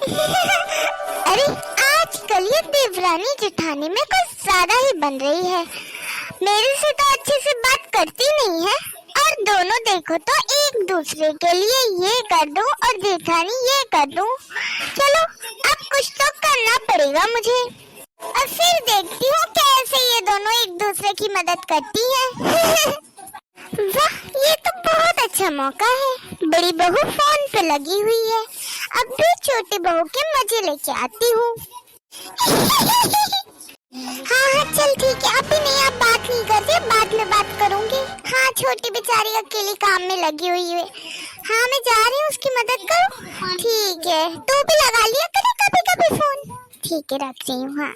अरे आजकल ये देवरानी जेठानी में कुछ ज्यादा ही बन रही है। मेरे से तो अच्छे से बात करती नहीं है और दोनों देखो तो एक दूसरे के लिए ये कर दूं और जेठानी ये कर दूं। चलो अब कुछ तो करना पड़ेगा मुझे और फिर देखती हूँ कैसे ये दोनों एक दूसरे की मदद करती हैं। वाह, ये तो बहुत अच्छा मौका है। बड़ी बहू फोन पे लगी हुई है, अब भी छोटी बहू के मजे लेके आती हूँ। हाँ चल ठीक है, अभी नहीं, अब बात नहीं करती, बाद में बात करूंगी। हाँ छोटी बेचारी अकेली काम में लगी हुई है। हाँ मैं जा रही हूँ उसकी मदद करूँ। ठीक है, तू भी लगा लिया करे कभी कभी फोन। ठीक है रख रही हूँ। हाँ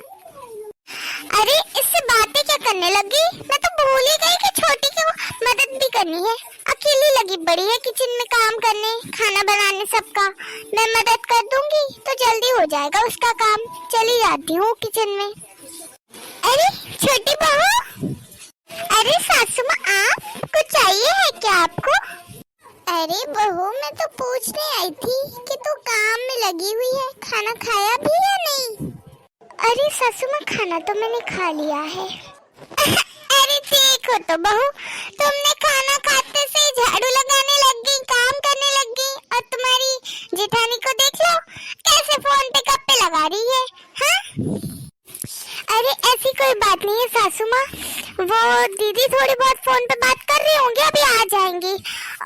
अरे इससे बातें क्या करने लगी, मैं तो भूल ही गई कि छोटी को मदद भी करनी है। अकेली लगी बड़ी है किचन में काम करने, खाना बनाने सबका। मैं मदद कर दूंगी तो जल्दी हो जाएगा उसका काम। चली जाती हूँ किचन में। अरे छोटी बहू, अरे सासू माँ आप कुछ चाहिए है क्या आपको? अरे बहू मैं तो पूछने आई थी कि तू काम में लगी हुई है, खाना खाया भी या नहीं? अरे सासू माँ खाना तो मैंने खा लिया है। अरे देखो तो बहू, तुमने खाना खाते से झाड़ू लगाने लग गई, काम करने लग गई, और तुम्हारी जेठानी को देख लो कैसे फोन पे गप्पे लगा रही है। हाँ अरे ऐसी कोई बात नहीं है सासू माँ, वो दीदी थोड़ी बहुत फोन पे बात कर रही होंगी, अभी आ जाएंगी।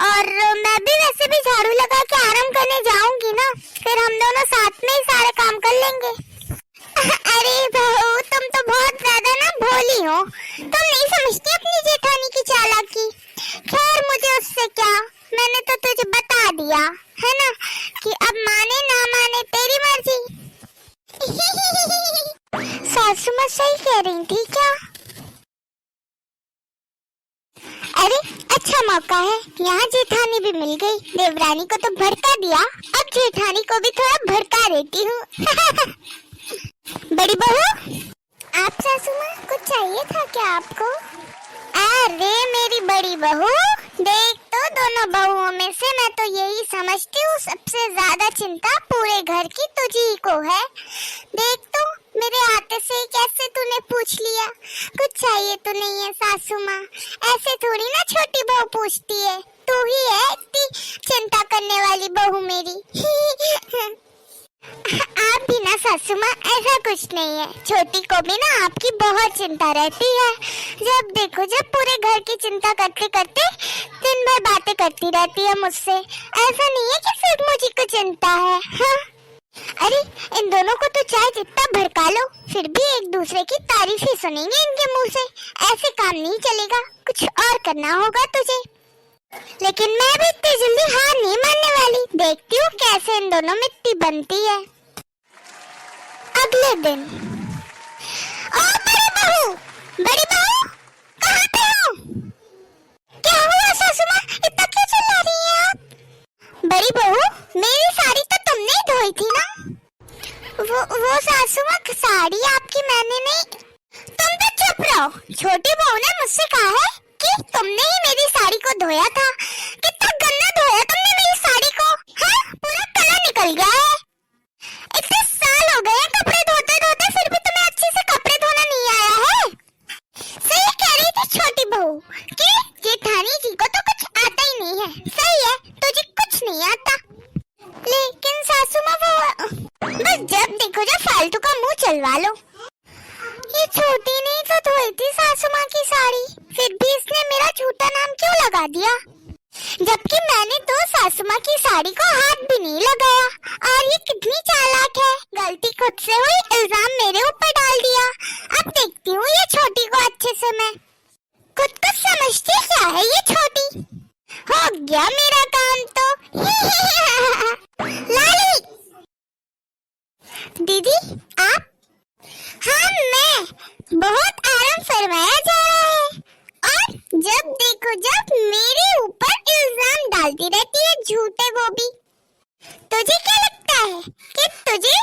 और मैं भी वैसे भी झाड़ू लगा के आराम करने जाऊंगी ना, फिर हम दोनों साथ में ही सारे काम कर लेंगे। अरे बहू तुम तो बहुत ज्यादा ना भोली हो, तुम नहीं समझती अपनी जेठानी की चालाकी। खैर मुझे उससे क्या, मैंने तो तुझे बता दिया है ना कि अब माने ना माने तेरी मर्जी। सासू माँ सही कह रही थी क्या? अरे अच्छा मौका है, यहाँ जेठानी भी मिल गई। देवरानी को तो भड़का दिया, अब जेठानी को भी थोड़ा भड़का देती हूँ। बड़ी बहू, आप सासू माँ कुछ चाहिए था क्या आपको? अरे मेरी बड़ी बहू, देख तो दोनों बहुओं में से मैं तो यही समझती हूँ सबसे ज्यादा चिंता पूरे घर की तुझी को है। देख तो मेरे आते से कैसे तूने पूछ लिया, कुछ चाहिए तो नहीं है सासू माँ, ऐसे थोड़ी ना छोटी बहू पूछती है। तू ही है इतनी चिंता करने वाली बहू मेरी। आप भी ना सासू माँ, ऐसा कुछ नहीं है, छोटी को भी ना आपकी बहुत चिंता रहती है। जब देखो जब पूरे घर की चिंता करते करते दिन भर बातें करती रहती है मुझसे। ऐसा नहीं है कि सिर्फ मुझे को चिंता है। हाँ अरे इन दोनों को तो चाहे जितना भड़का लो, फिर भी एक दूसरे की तारीफ ही सुनेंगे इनके मुंह से। ऐसे काम नहीं चलेगा, कुछ और करना होगा तुझे। लेकिन मैं भी इतनी जल्दी हार नहीं मानने वाली, देखती हूँ कैसे इन दोनों में इतनी बनती है। अगले दिन, ओ बड़ी बहू कहाँ पे हो? क्या हुआ सासू माँ, इतना क्यों चिल्ला रही हैं आप? बड़ी बहू मेरी साड़ी तो तुमने ही धोई थी ना? वो सासू माँ साड़ी आपकी मैंने नहीं। तुम तो चुप रहो, छोटी बहू ने मुझसे कहा है कि तुमने ही मेरी साड़ी को धोया था। कितना गंदा धोया तुमने मेरी साड़ी को, हाँ पूरा कलर निकल गया है। इतने साल हो गए कपड़े धोते धोते, फिर भी तुम्हें अच्छे से कपड़े धोना नहीं आया है। सही कह रही थी छोटी बहू कि जेठानी जी को तो कुछ आता ही नहीं है। सही है, तुझे कुछ नहीं आता। लेकिन सासू माँ वो बस जब देखो जब फालतू का मुंह चलवा लो। ये छोटी ने तो धोई थी सासू माँ की साड़ी, फिर भी इसने मेरा झूठा नाम क्यों लगा दिया? जबकि मैंने तो सासू माँ की साड़ी को हाथ भी नहीं लगाया। और ये कितनी चालाक है, गलती खुद से हुई, इल्जाम मेरे ऊपर डाल दिया। अब देखती हूँ ये छोटी को अच्छे से मैं। खुद को समझती क्या है ये छोटी? हो गया मेरा काम तो। लाली दीदी आप? हाँ मैं, बहुत आराम फरमाया जा रहा है और जब देखो जब मेरे ऊपर इल्जाम डालती रहती है झूठे, वो भी। तुझे क्या लगता है कि तुझे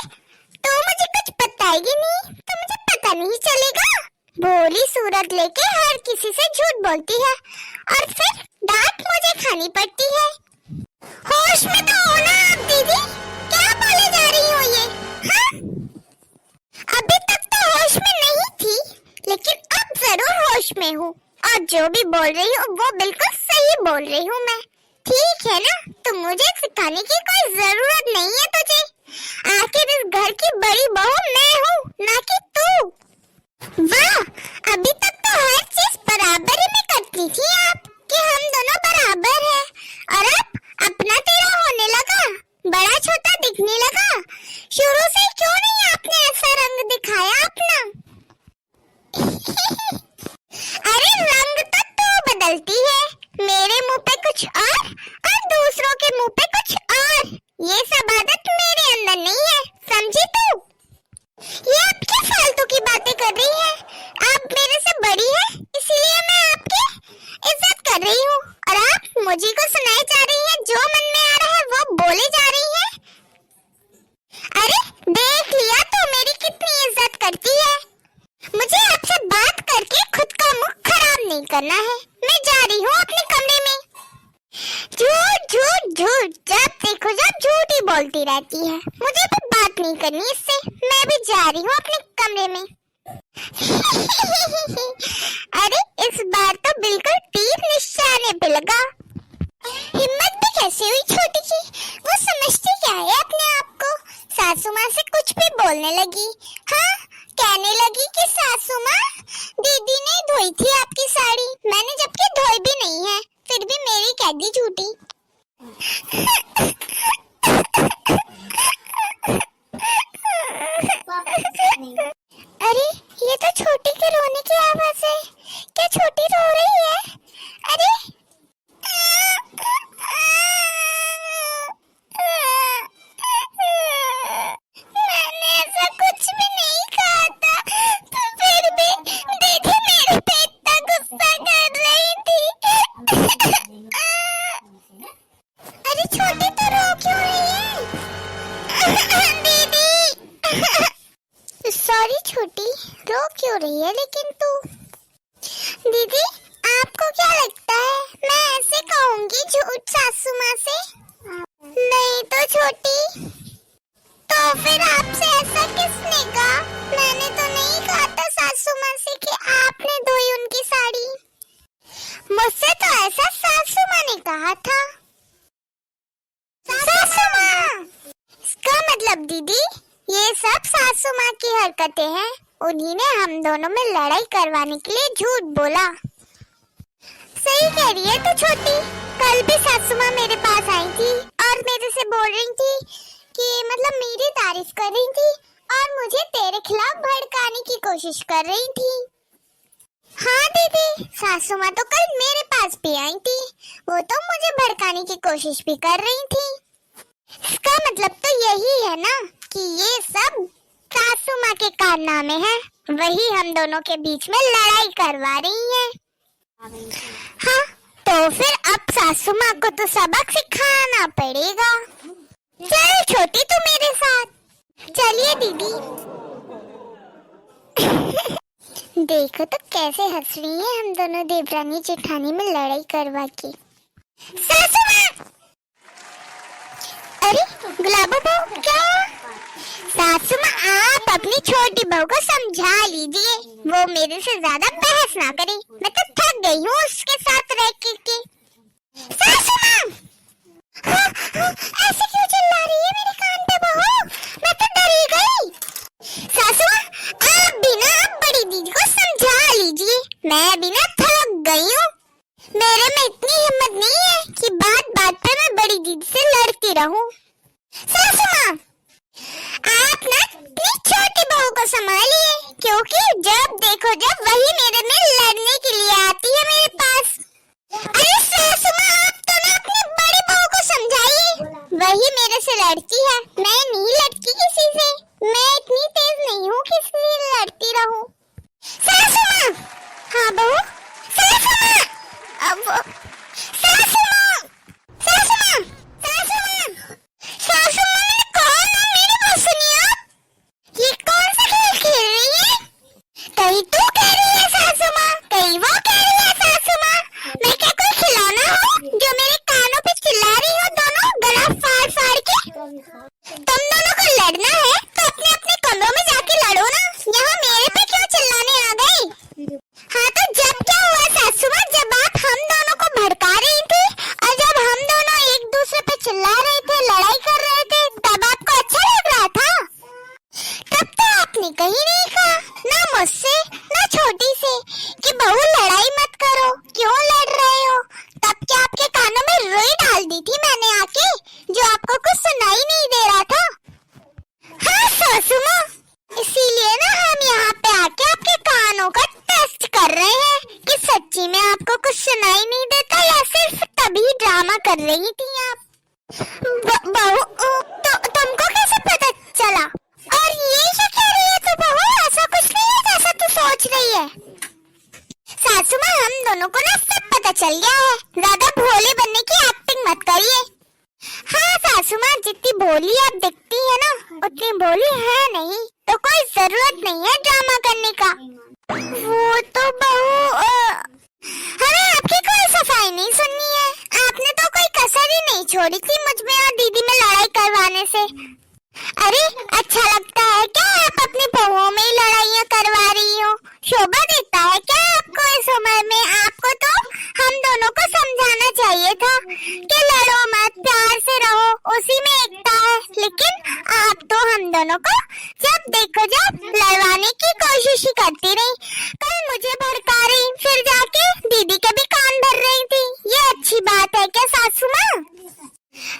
तो मुझे कुछ बताएगी नहीं, तो मुझे पता नहीं चलेगा? भोली सूरत लेके हर किसी से झूठ बोलती है और फिर डांट मुझे खानी पड़ती है। होश में तो हो ना आप दीदी, क्या बोले जा रही हो ये? जो भी बोल रही हूँ वो बिल्कुल सही बोल रही हूँ मैं, ठीक है ना? तो मुझे सिखाने की कोई जरूरत नहीं है तुझे। आखिर इस घर की बड़ी बहू मैं हूँ, ना कि तू। वाह, अभी तक तो हर चीज बराबरी में करती थी आप, कि हम दोनों बराबर हैं, और अब अपना तेरा होने लगा, बड़ा छोटा दिखने लगा। शुरू से क्यों नहीं आपने ऐसा रंग दिखाया अपना? अरे रंग तो तू बदलती है, मेरे मुंह पे कुछ और दूसरों के मुंह पे कुछ और। ये सब आदत मेरे अंदर नहीं है, समझी तू? ये आप क्या फालतू की बातें कर रही है? आप मेरे से बड़ी है, इसीलिए मैं आपकी इज्जत कर रही हूँ, और आप मुझे को सुनाई जा रही है, जो मन में आ रहा है वो बोले जा रही है। अरे देख लिया तो मेरी कितनी इज्जत करती है। मुझे आपसे बात करके खुद का मुख खराब नहीं करना है, मैं जा रही हूँ अपने कमरे में। झूठ झूठ झूठ, जब देखो जब झूठ ही बोलती रहती है। मुझे भी बात नहीं करनी इससे, मैं भी जा रही हूँ अपने कमरे में। अरे इस बार तो बिल्कुल तीर निशाने पे लगा। हिम्मत भी कैसे हुई छोटी की, वो समझती क्या है अपने आप को? सासू माँ से कुछ भी बोलने लगी। हाँ, कहने लगी कि सासू माँ, दीदी ने धोई थी आपकी साड़ी, मैंने जबकि धोई भी नहीं है, फिर भी मेरी कह दी झूठी। अरे ये तो छोटी के रोने की आवाज है, क्या छोटी रो रही है? अरे मैंने ऐसा कुछ भी नहीं कहा था, तो फिर भी दीदी मेरे पे इतना गुस्सा कर रही थी। अरे छोटी तो रो क्यों रही है? दीदी सॉरी छोटी, रो क्यों रही है लेकिन तू? दीदी आपको क्या लगता है मैं ऐसे कहूंगी झूठ सासू माँ से? नहीं तो छोटी, तो फिर आपसे ऐसा किसने कहा? मैंने तो नहीं कहा था सासू माँ से कि आपने धोई उनकी साड़ी। मुझसे तो ऐसा सासू माँ ने कहा था। सासू माँ, इसका मतलब दीदी ये सब सासू माँ की हरकतें हैं, उन्हीं ने हम दोनों में लड़ाई करवाने के लिए झूठ बोला। सही कह रही है तू छोटी, कल भी सासू माँ मेरे पास आई थी और मेरे से बोल रही थी कि मतलब मेरी तारीफ कर रही थी और मुझे तेरे खिलाफ भड़काने की कोशिश कर रही थी। हाँ दीदी, सासू माँ तो कल मेरे पास भी आई थी, वो तो मुझे भड़काने की कोशिश भी कर रही थी। इसका मतलब तो यही है ना कि ये सब सासू माँ के कारनामे हैं, वही हम दोनों के बीच में लड़ाई करवा रही हैं। हाँ, तो फिर अब सासू माँ को तो सबक सिखाना पड़ेगा। चल छोटी तू मेरे साथ। चलिए दीदी। देखो तो कैसे हंस रही है हम दोनों देवरानी जेठानी में लड़ाई करवा के। सासू माँ! अरे गुलाबो बहू क्या? सासू माँ आप अपनी छोटी बहू को समझा लीजिए, वो मेरे से ज्यादा बहस ना करे, मैं तो थक गई हूँ उसके साथ रह के। सासू माँ! हाँ, ऐसे क्यों चिल्ला रही है मेरे कान पे बहू? मैं तो डर ही गई। सासू माँ आप भी ना बड़ी दीदी को समझा लीजिए, मैं भी ना थक गई हूँ। मेरे में इतनी हिम्मत नहीं है कि बात बात पे मैं बड़ी दीदी से लड़ती रहूं। सासू माँ आप ना अपनी छोटी बहू को संभालिए, क्योंकि जब देखो जब वही मेरे में लड़ने के लिए आती है मेरे पास। अरे सासू माँ आप तो ना अपनी बड़ी बहू को समझाइए, वही मेरे से लड़ती है, मैं नहीं लड़ती किसी से, मैं इतनी तेज नहीं हूँ कि इसलिए लड़ती रहूं। सासू माँ! हाँ बहू? सासू माँ! अब सासू माँ! सासू माँ! सासू माँ! सासू माँ मैंने कहा ना मेरी बात सुनिए आप। ये कौन सा खेल खेल रही है? कहीं तू कह रही है सासू माँ, कहीं वो कह रही है सासू माँ। मैं क्या कोई खिलौना हूँ जो मेरे कानों पे चिल्ला रही हो दोनों गला फाड़ फाड़ के? तुम दोनों को कर रही थी आप? बहू तो तुमको कैसे पता चला? और ये क्या कह रही है तू बहू? ऐसा कुछ नहीं है जैसा तू सोच रही है। सासू माँ, हम दोनों को ना सब पता चल गया है, ज्यादा भोले बनने की एक्टिंग मत करिए। हाँ सासू माँ, जितनी भोली आप दिखती है ना उतनी भोली है नहीं, तो कोई जरूरत नहीं है ड्रामा करने का। वो तो बहू हमें आपकी कोई सफाई नहीं सुननी है। आपने तो कोई कसर ही नहीं छोड़ी थी मुझ में और दीदी में लड़ाई करवाने से। अरे अच्छा लगता है क्या आप अपनी बहुओं में ही लड़ाइयाँ करवा रही हो? शोभा देता है क्या आपको इस उम्र में? आपको तो हम दोनों को समझाना चाहिए था कि लड़ो मत, प्यार से रहो, उसी में एकता है। लेकिन आप तो हम दोनों को जब देखो जब लड़वाने की कोशिश ही करती रही। कल मुझे भड़का रही, फिर जाके दीदी के भी कान भर रही थी। ये अच्छी बात है क्या सासू माँ?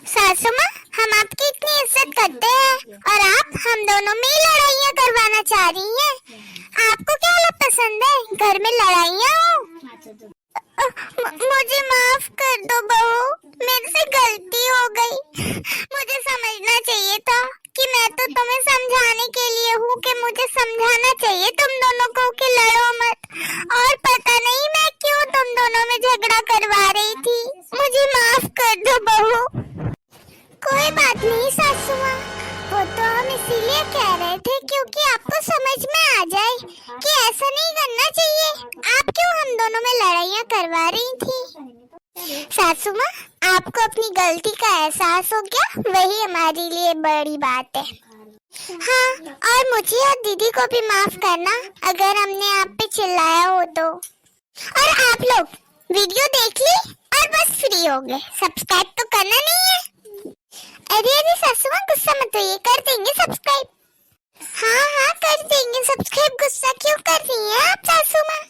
सासू माँ, हम आपकी इतनी इज्जत करते हैं और आप हम दोनों में ही लड़ाइयाँ करवाना चाह रही हैं। आपको क्या पसंद है, घर में लड़ाइयाँ हो? मुझे माफ कर दो बहू, मेरे से गलती हो गई। मुझे समझना चाहिए था कि मैं तो तुम्हें समझाने के लिए हूँ, कि मुझे समझाना चाहिए तुम दोनों को कि लड़ो मत। और पता नहीं मैं क्यों तुम दोनों में झगड़ा करवा रही थी। मुझे माफ कर दो बहू। कोई बात नहीं सासू माँ, वो तो हम इसीलिए कह रहे थे क्योंकि आपको समझ में आ जाए कि ऐसा नहीं करना चाहिए। आप क्यों हम दोनों में लड़ाइयाँ करवा रही थी? सासू माँ, आपको अपनी गलती का एहसास हो गया, वही हमारे लिए बड़ी बात है। हाँ, और मुझे और दीदी को भी माफ करना अगर हमने आप पे चिल्लाया हो तो। और आप लोग वीडियो देख ली और बस फ्री हो गए, सब्सक्राइब तो करना नहीं है। अरे सासू माँ, गुस्सा मत होइए, कर देंगे सब्सक्राइब। हाँ हाँ कर देंगे सब्सक्राइब, गुस्सा क्यों कर रही हैं आप सासू माँ?